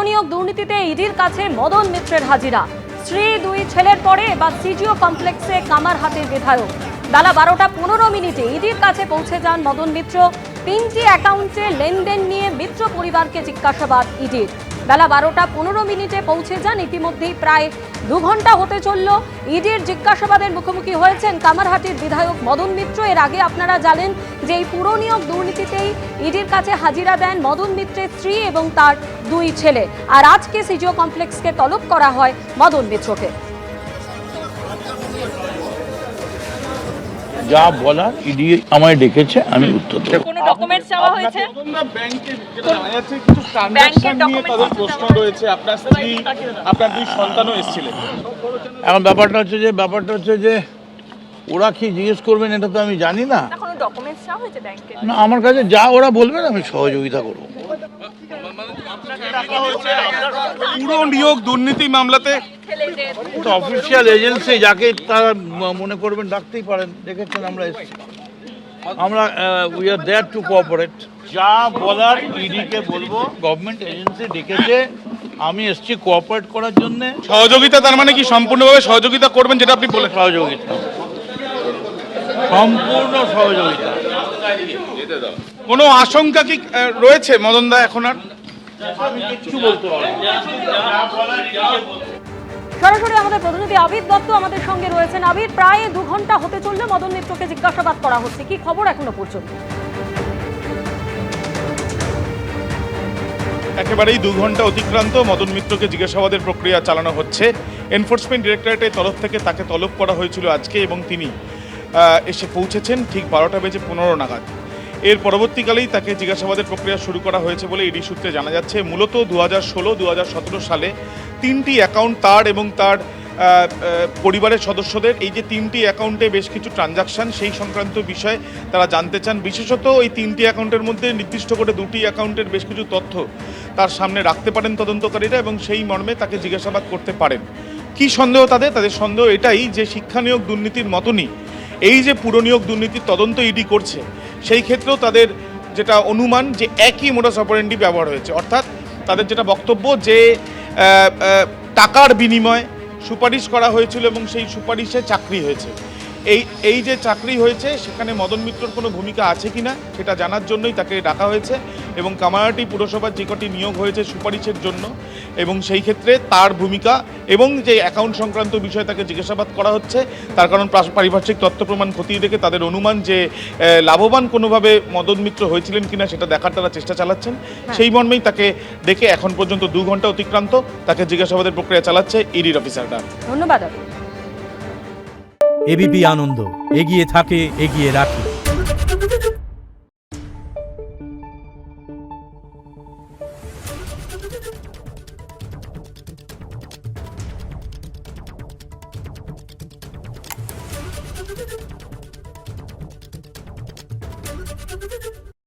পুরনিয়োগ দুর্নীতিতে ইডির কাছে মদন মিত্রের হাজিরা। স্ত্রী, দুই ছেলের পরে এবার সিজিও কমপ্লেক্সে কামারহাটির বিধায়ক। বেলা 12টা 15 মিনিটে ইডির কাছে পৌঁছে যান মদন মিত্র। 3টি অ্যাকাউন্টে লেনদেন নিয়ে মিত্র পরিবারকে জিজ্ঞাসাবাদ ইডির। বেলা 12টা 15 মিনিটে পৌঁছে যান। ইতিমধ্যেই প্রায় 2 ঘন্টা হতে চলল। ইডির জিজ্ঞাসাবাদের মুখোমুখি হয়েছেন কামারহাটির বিধায়ক মদন মিত্র। এর আগে আপনারা জানেন যে এই পুরনিয়োগ দুর্নীতিতেই ইডির কাছে হাজিরা দেন মদন মিত্রের স্ত্রী এবং তার 2 ছেলে। আর আজকে সিজিও কমপ্লেক্সকে তলব করা হয় মদন মিত্রকে। যা বলার ইডি আমায় ডেকেছে, আমি উত্তর দেব। কোনো ডকুমেন্টস চাওয়া হয়েছে? ব্যাংকের যেটা জানা যাচ্ছে কিছু ট্রানজাকশন নিয়ে তাদের প্রশ্ন রয়েছে। আপনার স্ত্রী, আপনার 2 সন্তানও এসেছিলেন। এখন ব্যাপারটা হচ্ছে যে ওরা কি জিজ্ঞেস করবেন এটা তো আমি জানি না। কোনো ডকুমেন্টস চাওয়া হয়েছে ব্যাংকের? না, আমার কাছে যা ওরা বলবেন আমি সহযোগিতা করব। পুরো নিয়োগ দুর্নীতি মামলাতে অফিসিয়াল এজেন্সি যাকে তারা মনে করবেন ডাকতেই পারেন। দেখেছেন আমরা এসেছি, আমরা we are there to cooperate. যা বলার ইডিকে বলবো। গভর্নমেন্ট এজেন্সি ডেকেছে, আমি এসেছি কোঅপারেট করার জন্য। সহযোগিতা, তার মানে কি সম্পূর্ণভাবে সহযোগিতা করবেন যেটা আপনি বলে? সহযোগিতা, সম্পূর্ণ সহযোগিতা। কোনো আশঙ্কা কি রয়েছে মদন দা এখন আর? আমি কিচ্ছু বলতে পারবো না। সরাসরি আমাদের প্রতিনিধি আবির দত্ত আমাদের সঙ্গে রয়েছেন। আবির, প্রায় 2 ঘন্টা হতে চললে মদন মিত্রকে জিজ্ঞাসাবাদ করা হচ্ছে, কি খবর এখনো পর্যন্ত? একেবারেই 2 ঘন্টা অতিক্রান্ত, মদন মিত্রকে জিজ্ঞাসাবাদের প্রক্রিয়া চালানো হচ্ছে। এনফোর্সমেন্ট ডিরেক্টরেটের তরফ থেকে তাকে তলব করা হয়েছিল আজকে এবং তিনি এসে পৌঁছেছেন ঠিক 12:15 নাগাদ। এর পরবর্তীকালেই তাকে জিজ্ঞাসাবাদের প্রক্রিয়া শুরু করা হয়েছে বলে ইডি সূত্রে জানা যাচ্ছে। মূলত 2016-2017 সালে 3টি অ্যাকাউন্ট তার এবং তার পরিবারের সদস্যদের, এই যে 3টি অ্যাকাউন্টে বেশ কিছু ট্রানজাকশন, সেই সংক্রান্ত বিষয়ে তারা জানতে চান। বিশেষত ওই 3টি অ্যাকাউন্টের মধ্যে নির্দিষ্ট করে 2টি অ্যাকাউন্টের বেশ কিছু তথ্য তার সামনে রাখতে পারেন তদন্তকারীরা এবং সেই মর্মে তাকে জিজ্ঞাসাবাদ করতে পারেন। কি সন্দেহ তাদের সন্দেহ এটাই যে শিক্ষা নিয়োগ দুর্নীতির মতনই এই যে পুরনিয়োগ দুর্নীতির তদন্ত ইডি করছে, সেই ক্ষেত্রেও তাদের যেটা অনুমান যে একই মোডাস অপারেন্ডি ব্যবহার হয়েছে। অর্থাৎ তাদের যেটা বক্তব্য যে টাকার বিনিময়ে সুপারিশ করা হয়েছিল এবং সেই সুপারিশে চাকরি হয়েছে। এই যে চাকরি হয়েছে সেখানে মদন মিত্রর কোনো ভূমিকা আছে কিনা সেটা জানার জন্যই তাকে ডাকা হয়েছে এবং কামারহাটি পুরসভার যে কটি নিয়োগ হয়েছে সুপারিশের জন্য, এবং সেই ক্ষেত্রে তার ভূমিকা এবং যে অ্যাকাউন্ট সংক্রান্ত বিষয়ে তাকে জিজ্ঞাসাবাদ করা হচ্ছে। তার কারণ পারিপার্শ্বিক তথ্য প্রমাণ খতিয়ে দেখে তাদের অনুমান যে লাভবান কোনোভাবে মদন মিত্র হয়েছিলেন কিনা সেটা দেখার তারা চেষ্টা চালাচ্ছেন। সেই মর্মেই তাকে দেখে এখন পর্যন্ত 2 ঘন্টা অতিক্রান্ত, তাকে জিজ্ঞাসাবাদের প্রক্রিয়া চালাচ্ছে ইডির অফিসাররা। ধন্যবাদ। এবিপি আনন্দ, এগিয়ে থাকে, এগিয়ে রাখে।